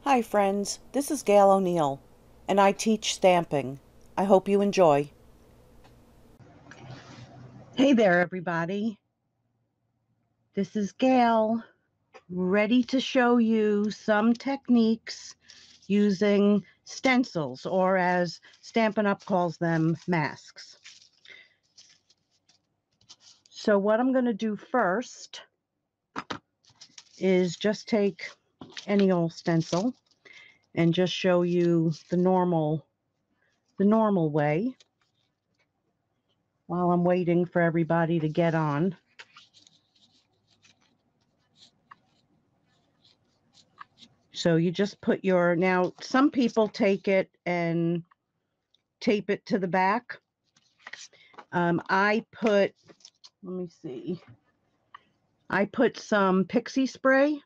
Hi friends, this is Gail O'Neill, and I teach stamping. I hope you enjoy. Hey there, everybody. This is Gail, ready to show you some techniques using stencils, or as Stampin' Up calls them, masks. So what I'm going to do first is just take any old stencil and just show you the normal way while I'm waiting for everybody to get on. So you just put your, now some people take it and tape it to the back. I put, let me see, I put some pixie spray,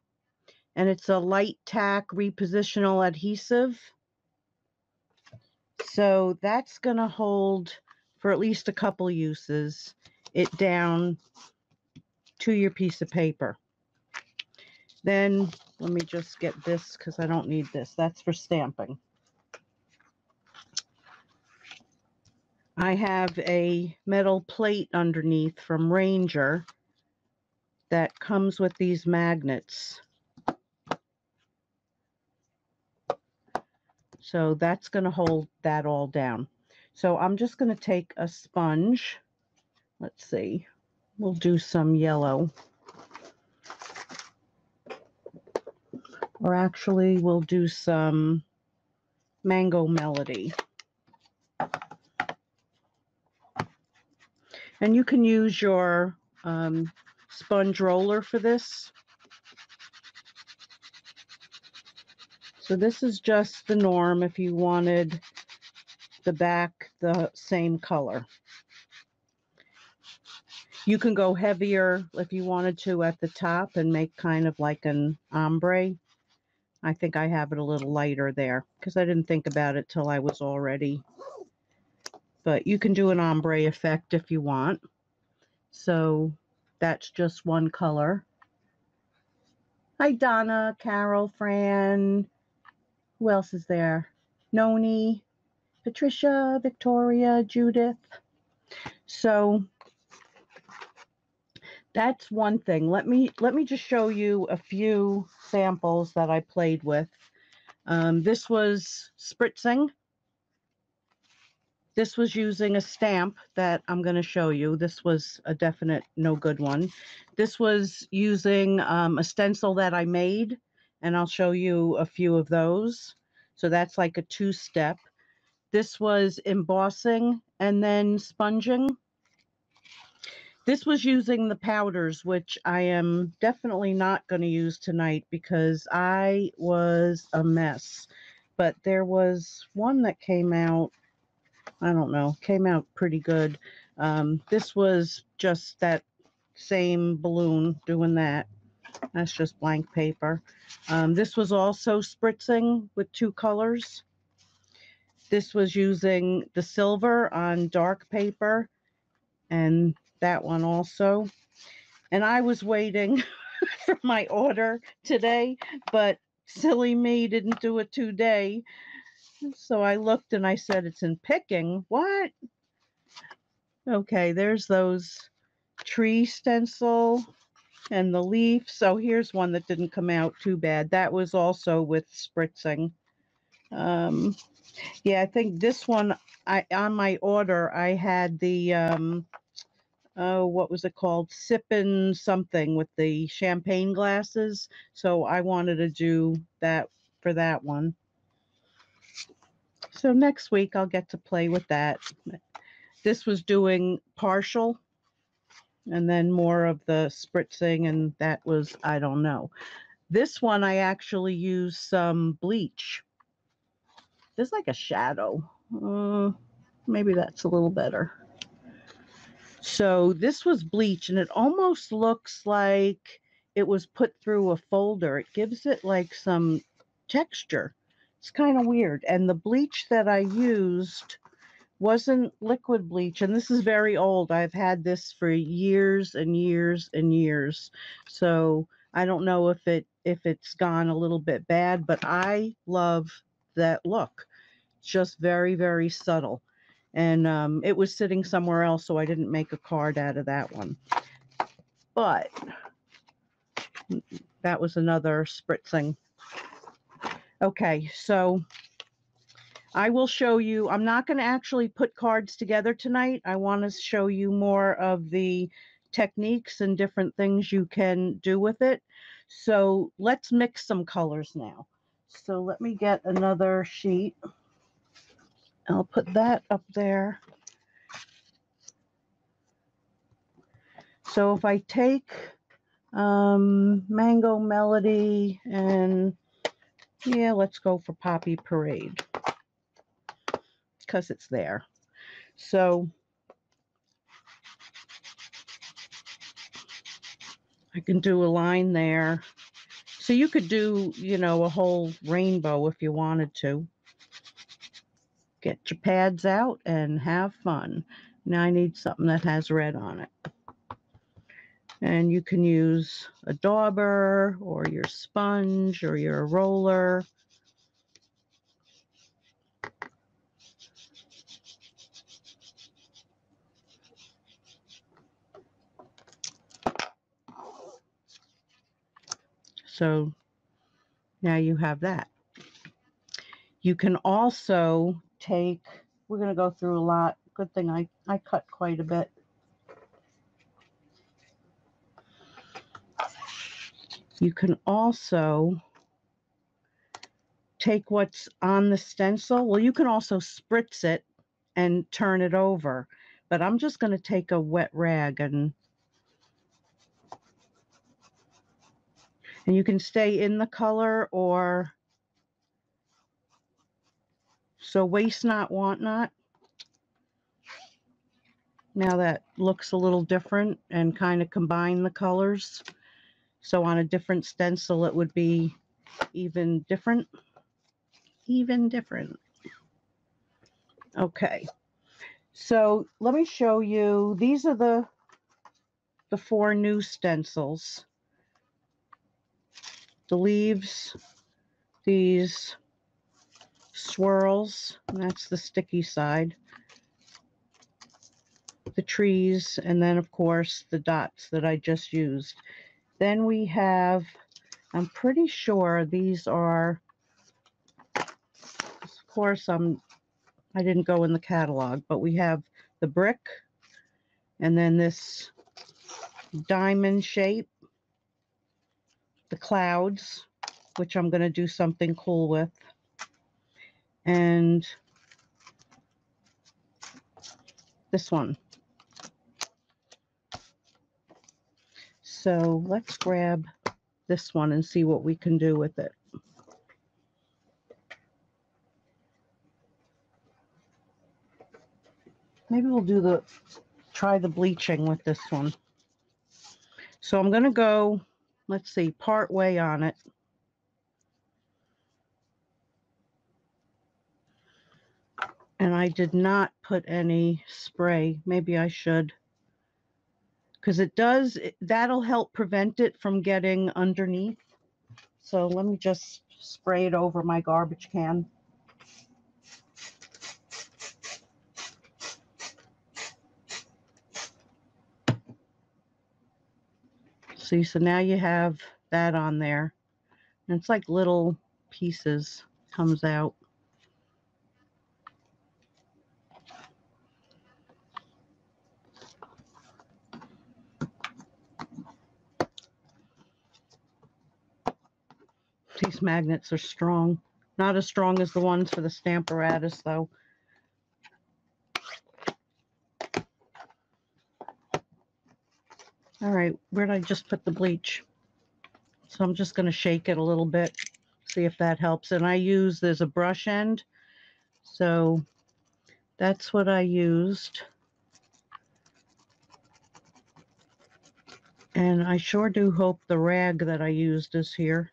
and it's a light tack repositional adhesive. So that's going to hold for at least a couple uses it down to your piece of paper. Then let me just get this because I don't need this. That's for stamping. I have a metal plate underneath from Ranger that comes with these magnets. So that's going to hold that all down. So I'm just going to take a sponge. Let's see. We'll do some yellow. Or actually, we'll do some Mango Melody. And you can use your sponge roller for this. So this is just the norm if you wanted the back the same color. You can go heavier if you wanted to at the top and make kind of like an ombre. I think I have it a little lighter there because I didn't think about it till I was all ready. But you can do an ombre effect if you want. So that's just one color. Hi, Donna, Carol, Fran. Who else is there? Noni, Patricia, Victoria, Judith. So that's one thing. Let me just show you a few samples that I played with. This was spritzing. This was using a stamp that I'm going to show you. This was a definite no good one. This was using a stencil that I made, and I'll show you a few of those. So that's like a two-step. This was embossing and then sponging. This was using the powders, which I am definitely not going to use tonight because I was a mess. But there was one that came out, I don't know, came out pretty good. This was just that same balloon doing that. That's just blank paper. This was also spritzing with two colors. This was using the silver on dark paper, and that one also. And I was waiting for my order today, but silly me didn't do it today. So I looked and I said, it's in picking. What? Okay, there's those tree stencil and the leaf. So here's one that didn't come out too bad. That was also with spritzing. Yeah, I think this one, on my order, I had the, oh, what was it called? Sippin' something with the champagne glasses. So I wanted to do that for that one. So next week I'll get to play with that. This was doing partial and then more of the spritzing, and that was, I don't know. This one I actually used some bleach. There's like a shadow. Maybe that's a little better. So this was bleach, and it almost looks like it was put through a folder. It gives it like some texture. It's kind of weird. And the bleach that I used wasn't liquid bleach, and this is very old. I've had this for years and years and years. So I don't know if it if it's gone a little bit bad, but I love that look. It's just very, very subtle. And it was sitting somewhere else, so I didn't make a card out of that one. But that was another spritzing. Okay, so I will show you. I'm not going to actually put cards together tonight. I want to show you more of the techniques and different things you can do with it. So let's mix some colors now. So let me get another sheet. I'll put that up there. So if I take Mango Melody and yeah, let's go for Poppy Parade because it's there. So I can do a line there. So you could do, you know, a whole rainbow if you wanted to. Get your pads out and have fun. Now I need something that has red on it. And you can use a dauber or your sponge or your roller. So now you have that. You can also take, we're going to go through a lot. Good thing I cut quite a bit. You can also take what's on the stencil. Well, you can also spritz it and turn it over. But I'm just going to take a wet rag and you can stay in the color or so waste not, want not. Now that looks a little different and kind of combine the colors. So on a different stencil, it would be even different. Even different. Okay. So let me show you. These are the 4 new stencils. The leaves, these swirls, and that's the sticky side. The trees, and then of course the dots that I just used. Then we have, I'm pretty sure these are, of course I didn't go in the catalog, but we have the brick and then this diamond shape, the clouds, which I'm going to do something cool with, and this one. So let's grab this one and see what we can do with it. Maybe we'll try the bleaching with this one. So I'm going to go, let's see, part way on it. And I did not put any spray. Maybe I should. Because that'll help prevent it from getting underneath. So let me just spray it over my garbage can. See, so now you have that on there. And it's like little pieces comes out. These magnets are strong. Not as strong as the ones for the Stamparatus, though. All right, where did I just put the bleach? So I'm just going to shake it a little bit, see if that helps. And there's a brush end, so that's what I used. And I sure do hope the rag that I used is here.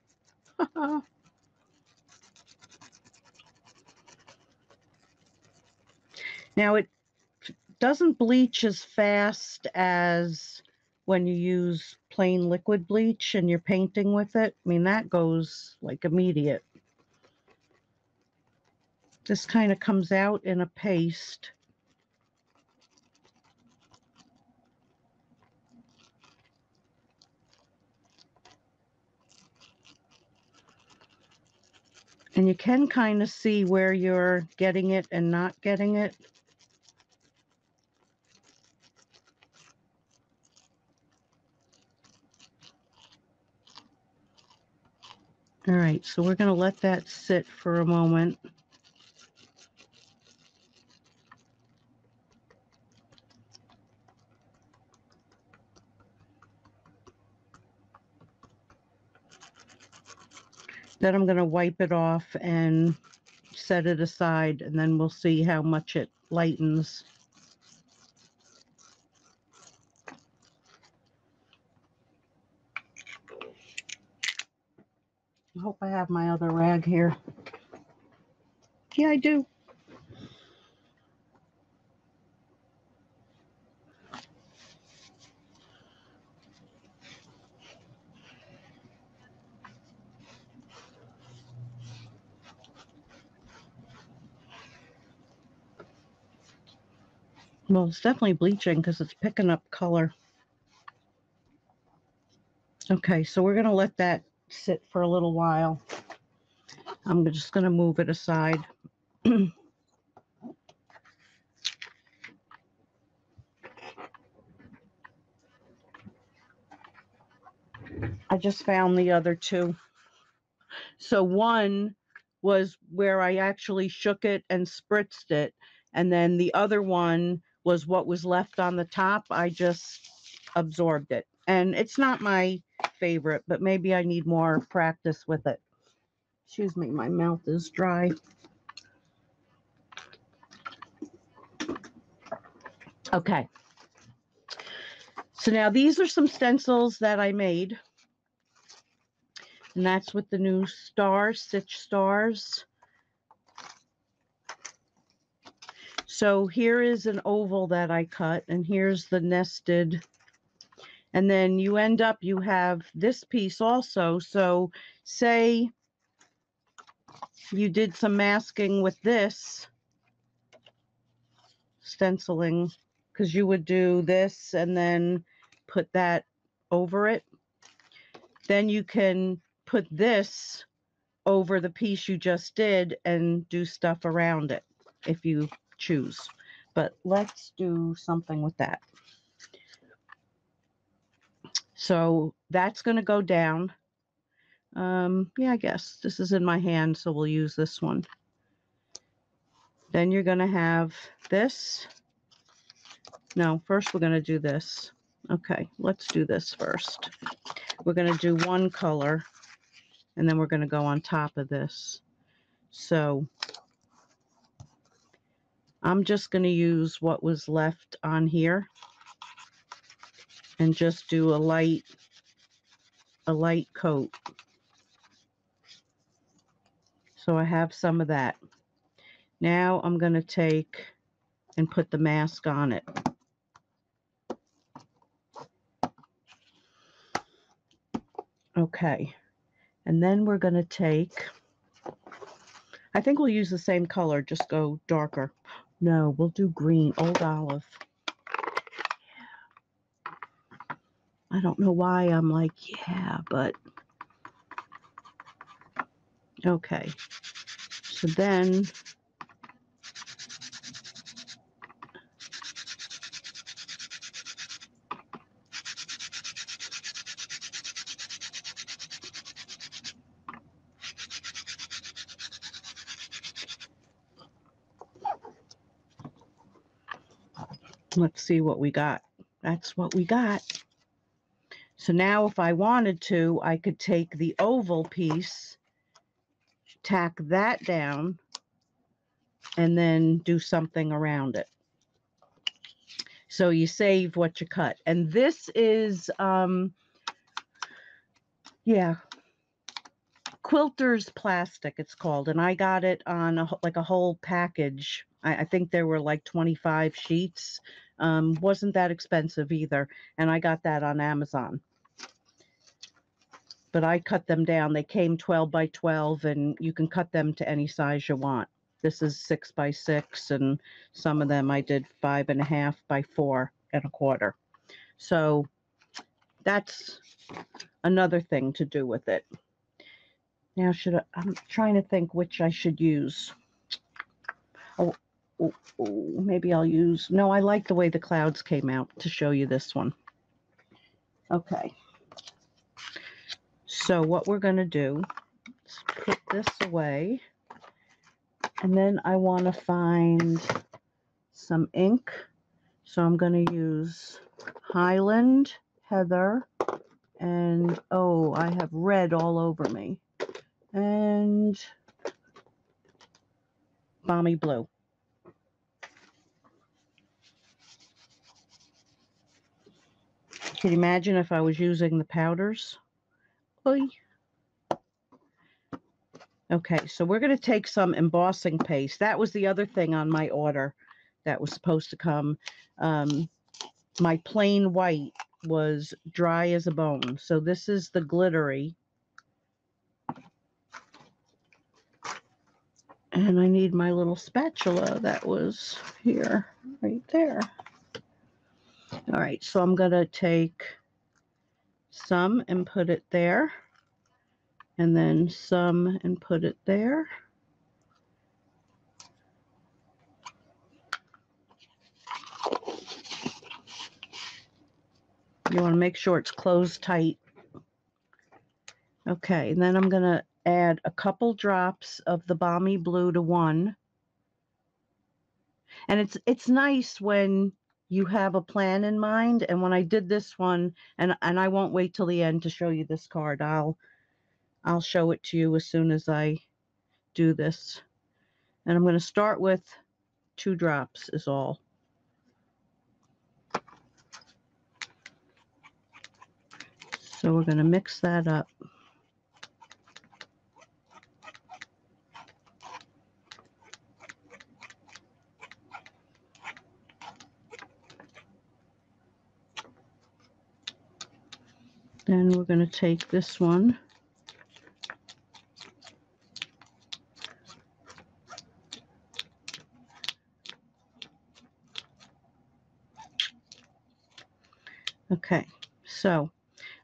Now it doesn't bleach as fast as when you use plain liquid bleach and you're painting with it, I mean, that goes like immediate. This kind of comes out in a paste. And you can kind of see where you're getting it and not getting it. All right, so we're going to let that sit for a moment. Then I'm going to wipe it off and set it aside, and then we'll see how much it lightens. I hope I have my other rag here. Yeah, I do. Well, it's definitely bleaching because it's picking up color. Okay, so we're going to let that sit for a little while. I'm just going to move it aside. I just found the other two. So one was where I actually shook it and spritzed it, and then the other one was what was left on the top. I just absorbed it, and it's not my favorite, but maybe I need more practice with it. Excuse me, my mouth is dry. Okay, so now these are some stencils that I made, and that's with the new stars, Stitch Stars. So here is an oval that I cut, and here's the nested. And then you end up, you have this piece also. So say you did some masking with this stenciling, because you would do this and then put that over it. Then you can put this over the piece you just did and do stuff around it if you choose. But let's do something with that. So that's going to go down. Yeah, I guess this is in my hand, so we'll use this one. Then you're going to have this. No, first we're going to do this. Okay, let's do this first. We're going to do one color, and then we're going to go on top of this. So I'm just going to use what was left on here and just do a light coat. So I have some of that. Now I'm going to take and put the mask on it. Okay, and then we're going to take, I think we'll use the same color, just go darker. No, we'll do green, Old Olive. Yeah. I don't know why I'm like, yeah, but okay. So then let's see what we got. That's what we got. So now if I wanted to, I could take the oval piece, tack that down, and then do something around it. So you save what you cut. And this is, yeah, Quilter's Plastic, it's called. And I got it on like a whole package. I think there were like 25 sheets. Wasn't that expensive either. And I got that on Amazon. but I cut them down. They came 12 by 12, and you can cut them to any size you want. This is 6 by 6, and some of them I did 5.5 by 4.25. So that's another thing to do with it. Now, I'm trying to think which I should use. Oh, maybe I'll use, no, I like the way the clouds came out to show you this one. Okay. So what we're going to do is put this away. And then I want to find some ink. So I'm going to use Highland, Heather, and oh, I have red all over me. And Balmy Blue. Can you imagine if I was using the powders? Oy. Okay, so we're going to take some embossing paste. That was the other thing on my order that was supposed to come. My plain white was dry as a bone. So this is the glittery. And I need my little spatula that was here, right there. All right, so I'm going to take some and put it there. And then some and put it there. You want to make sure it's closed tight. Okay, and then I'm going to add a couple drops of the Balmy Blue to one. And it's nice when you have a plan in mind. And when I did this one, and I won't wait till the end to show you this card. I'll show it to you as soon as I do this. And I'm going to start with 2 drops is all. So we're going to mix that up. Then we're going to take this one. Okay, so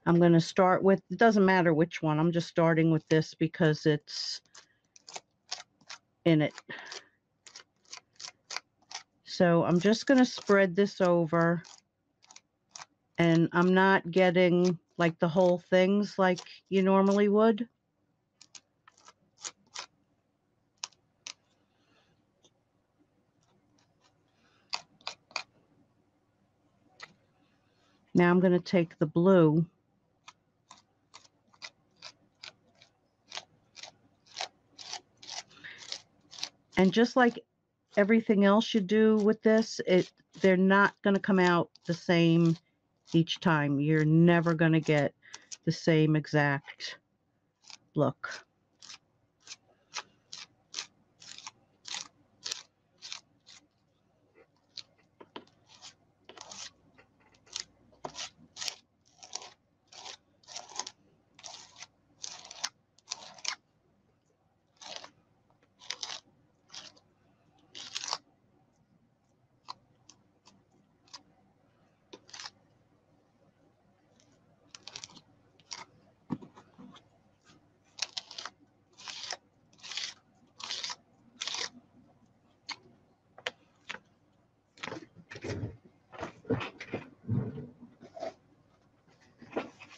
I'm going to start with, it doesn't matter which one, I'm just starting with this because it's in it. So I'm just going to spread this over, and I'm not getting like the whole things like you normally would. Now I'm going to take the blue and just like everything else you do with this, they're not going to come out the same each time. You're never going to get the same exact look.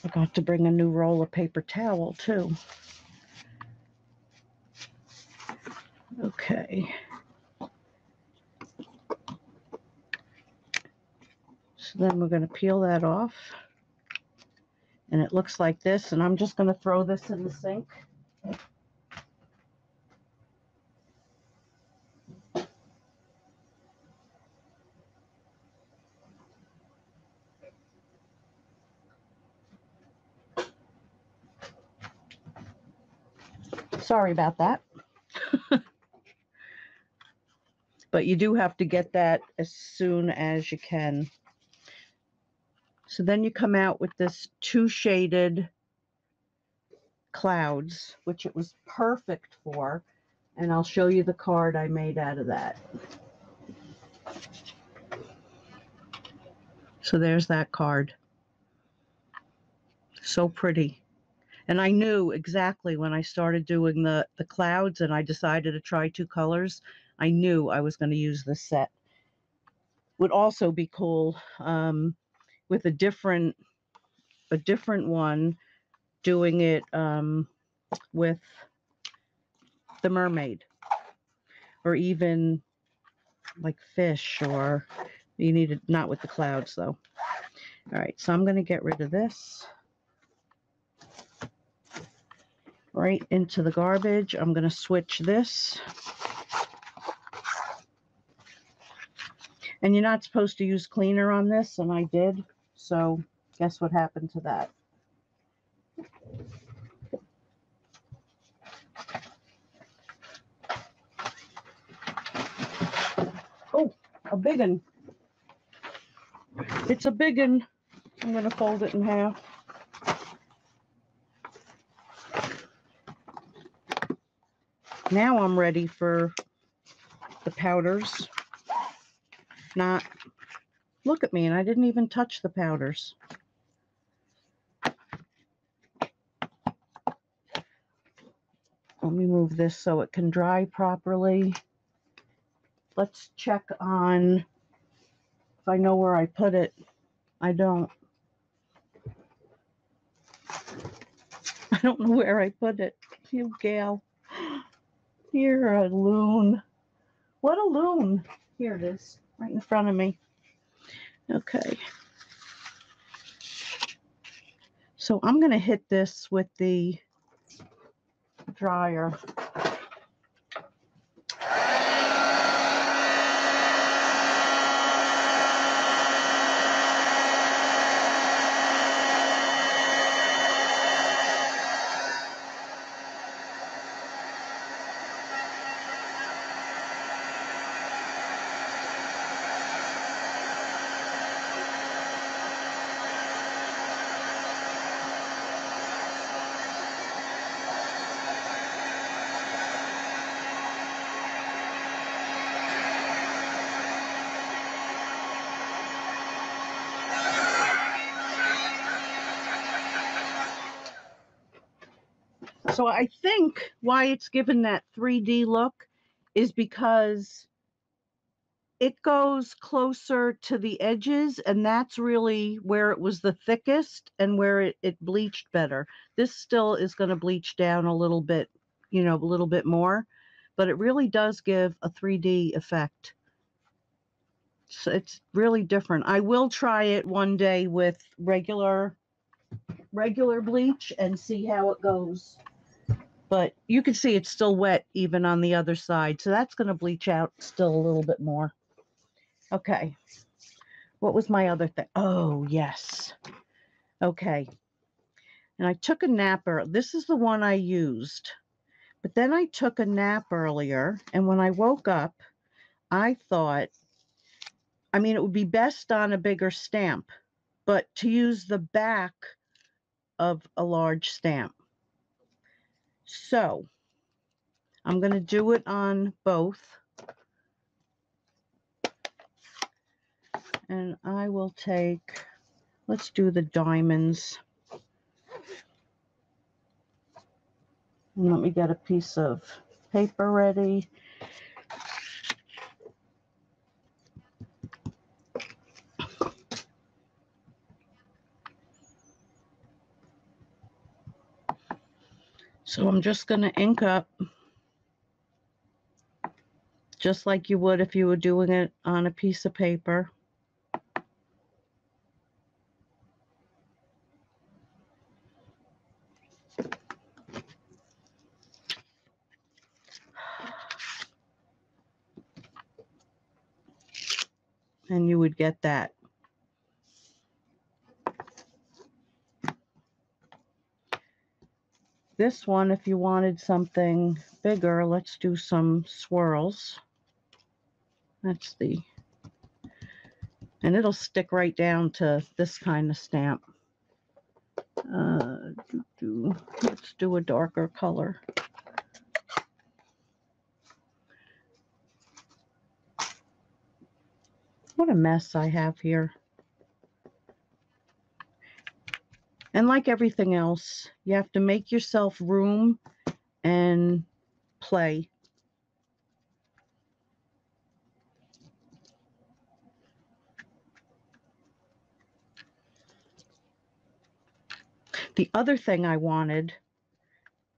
Forgot to bring a new roll of paper towel too. Okay. So then we're going to peel that off. And it looks like this, and I'm just going to throw this in the sink. Sorry about that. But you do have to get that as soon as you can. So then you come out with this 2 shaded clouds, which it was perfect for. And I'll show you the card I made out of that. So there's that card. So pretty. And I knew exactly when I started doing the clouds and I decided to try 2 colors, I knew I was going to use this set. Would also be cool with a different one, doing it with the mermaid, or even like fish, or you need it not with the clouds though. All right, so I'm going to get rid of this. Right into the garbage. I'm going to switch this. And you're not supposed to use cleaner on this, and I did. So guess what happened to that? Oh, a big one. It's a big one. I'm going to fold it in half. Now I'm ready for the powders. Not, look at me, and I didn't even touch the powders. Let me move this so it can dry properly. Let's check on if I know where I put it. I don't. I don't know where I put it. You gal. You're a loon. What a loon. Here it is, right in front of me. Okay. So I'm going to hit this with the dryer. So I think why it's given that 3D look is because it goes closer to the edges, and that's really where it was the thickest and where it bleached better. This still is going to bleach down a little bit, you know, a little bit more, but it really does give a 3D effect. So it's really different. I will try it one day with regular bleach and see how it goes. But you can see it's still wet even on the other side. So that's going to bleach out still a little bit more. Okay. What was my other thing? Oh, yes. Okay. And I took a nap. This is the one I used. But then I took a nap earlier. And when I woke up, I thought, I mean, it would be best on a bigger stamp. But to use the back of a large stamp. So I'm going to do it on both. And I will take, let's do the diamonds. And let me get a piece of paper ready. So I'm just going to ink up just like you would if you were doing it on a piece of paper. And you would get that. This one, if you wanted something bigger, let's do some swirls. That's the, and it'll stick right down to this kind of stamp. Let's do a darker color. What a mess I have here. And like everything else, you have to make yourself room and play. The other thing I wanted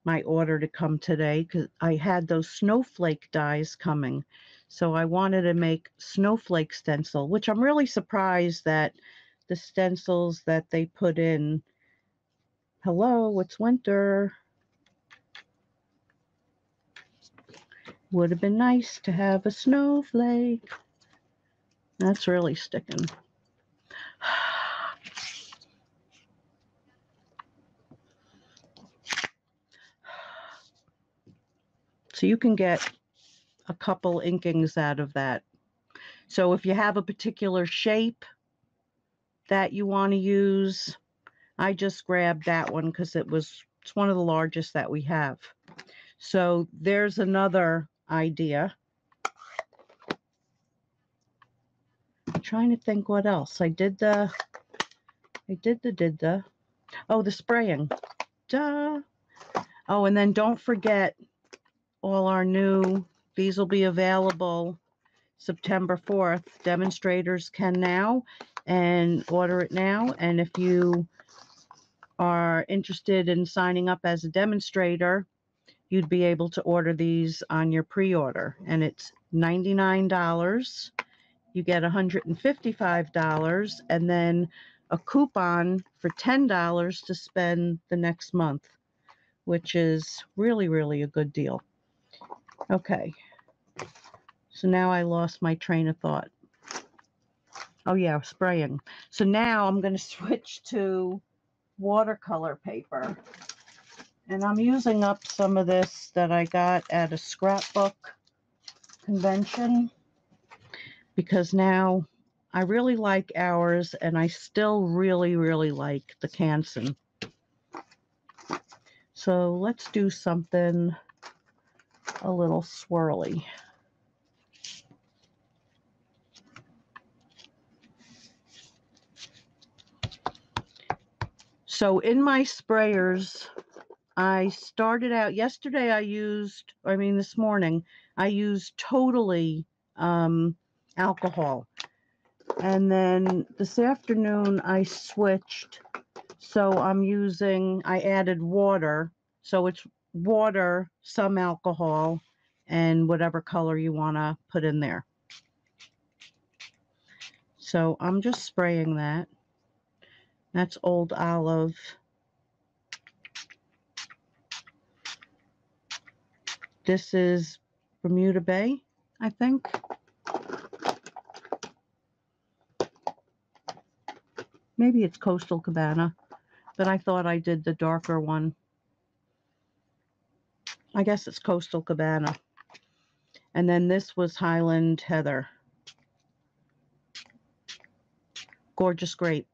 my order to come today, because I had those snowflake dies coming. So I wanted to make snowflake stencil, which I'm really surprised that the stencils that they put in, hello, it's winter. Would have been nice to have a snowflake. That's really sticking. So you can get a couple inkings out of that. So if you have a particular shape that you want to use, I just grabbed that one because it's one of the largest that we have. So there's another idea. I'm trying to think what else. I did the oh, the spraying. Duh. Oh, and then don't forget all our these will be available September 4th. Demonstrators can now and order it now. And if you are interested in signing up as a demonstrator, you'd be able to order these on your pre-order. And it's $99. You get $155 and then a coupon for $10 to spend the next month, which is really, really a good deal. Okay, so now I lost my train of thought. Oh yeah, spraying. So now I'm going to switch to watercolor paper. And I'm using up some of this that I got at a scrapbook convention, because now I really like ours and I still really, really like the Canson. So let's do something a little swirly. So in my sprayers, I started out yesterday. This morning, I used totally alcohol. And then this afternoon, I switched. So I added water. So it's water, some alcohol, and whatever color you want to put in there. So I'm just spraying that. That's Old Olive. This is Bermuda Bay, I think. Maybe it's Coastal Cabana, but I thought I did the darker one. I guess it's Coastal Cabana. And then this was Highland Heather. Gorgeous Grape.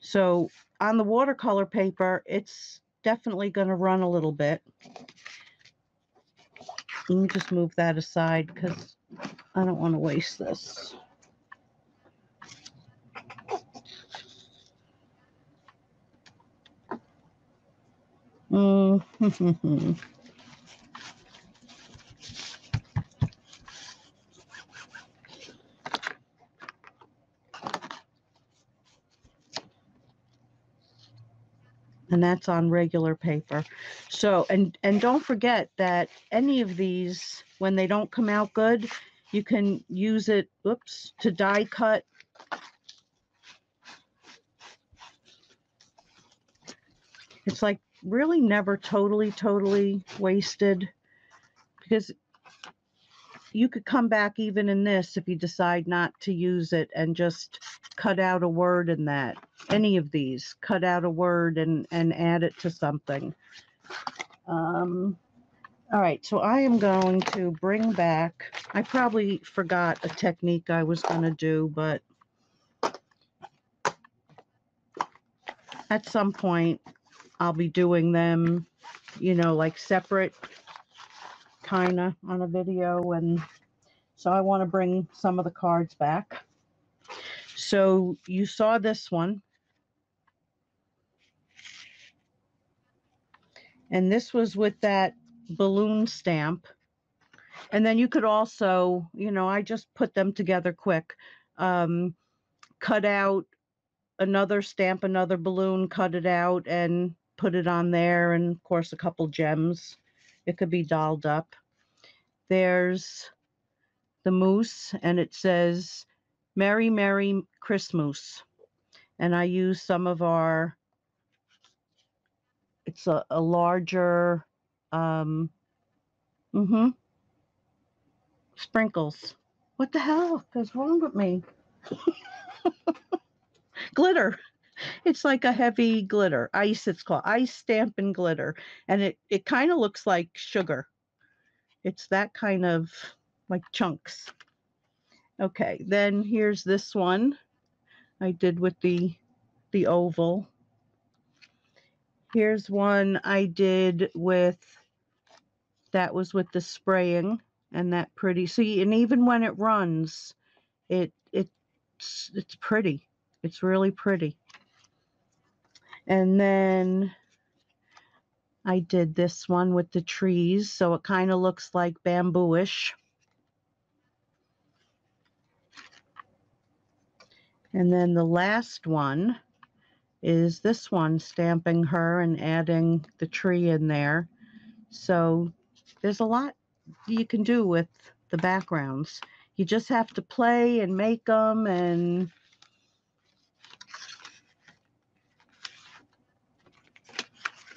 So on the watercolor paper, it's definitely going to run a little bit. Let me just move that aside because I don't want to waste this. And that's on regular paper. So, and don't forget that any of these, when they don't come out good, you can use it, to die cut. It's like really never totally wasted, because you could come back even in this if you decide not to use it and just cut out a word in that. Any of these, cut out a word and add it to something. All right, so I am going to bring back, I probably forgot a technique I was going to do, but at some point I'll be doing them, you know, like separate kind of on a video. And so I want to bring some of the cards back. So you saw this one. And this was with that balloon stamp. And then you could also, you know, I just put them together quick. Cut out another stamp, another balloon, cut it out and put it on there. And of course, a couple gems. It could be dolled up. There's the moose, and it says, Merry, Merry Christmas. And I use some of our, it's a larger, sprinkles. What the hell is wrong with me? Glitter. It's like a heavy glitter. Ice, it's called. Ice Stampin' glitter. And it kind of looks like sugar. It's that kind of like chunks. Okay, then here's this one I did with the oval. Here's one I did with, that was with the spraying and that pretty. See, and even when it runs, it's pretty. It's really pretty. And then I did this one with the trees, so it kind of looks like bamboo-ish. And then the last one is this one, stamping her and adding the tree in there. So there's a lot you can do with the backgrounds. You just have to play and make them, and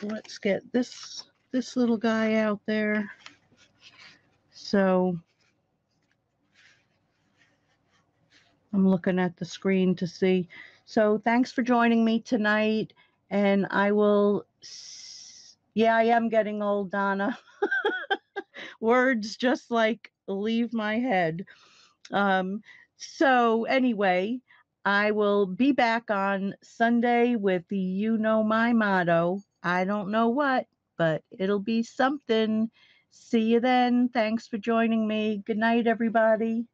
let's get this little guy out there. So I'm looking at the screen to see. So thanks for joining me tonight, and I will, yeah, I am getting old, Donna. Words just like leave my head. So anyway, I will be back on Sunday with the, you know, my motto. I don't know what, but it'll be something. See you then. Thanks for joining me. Good night, everybody.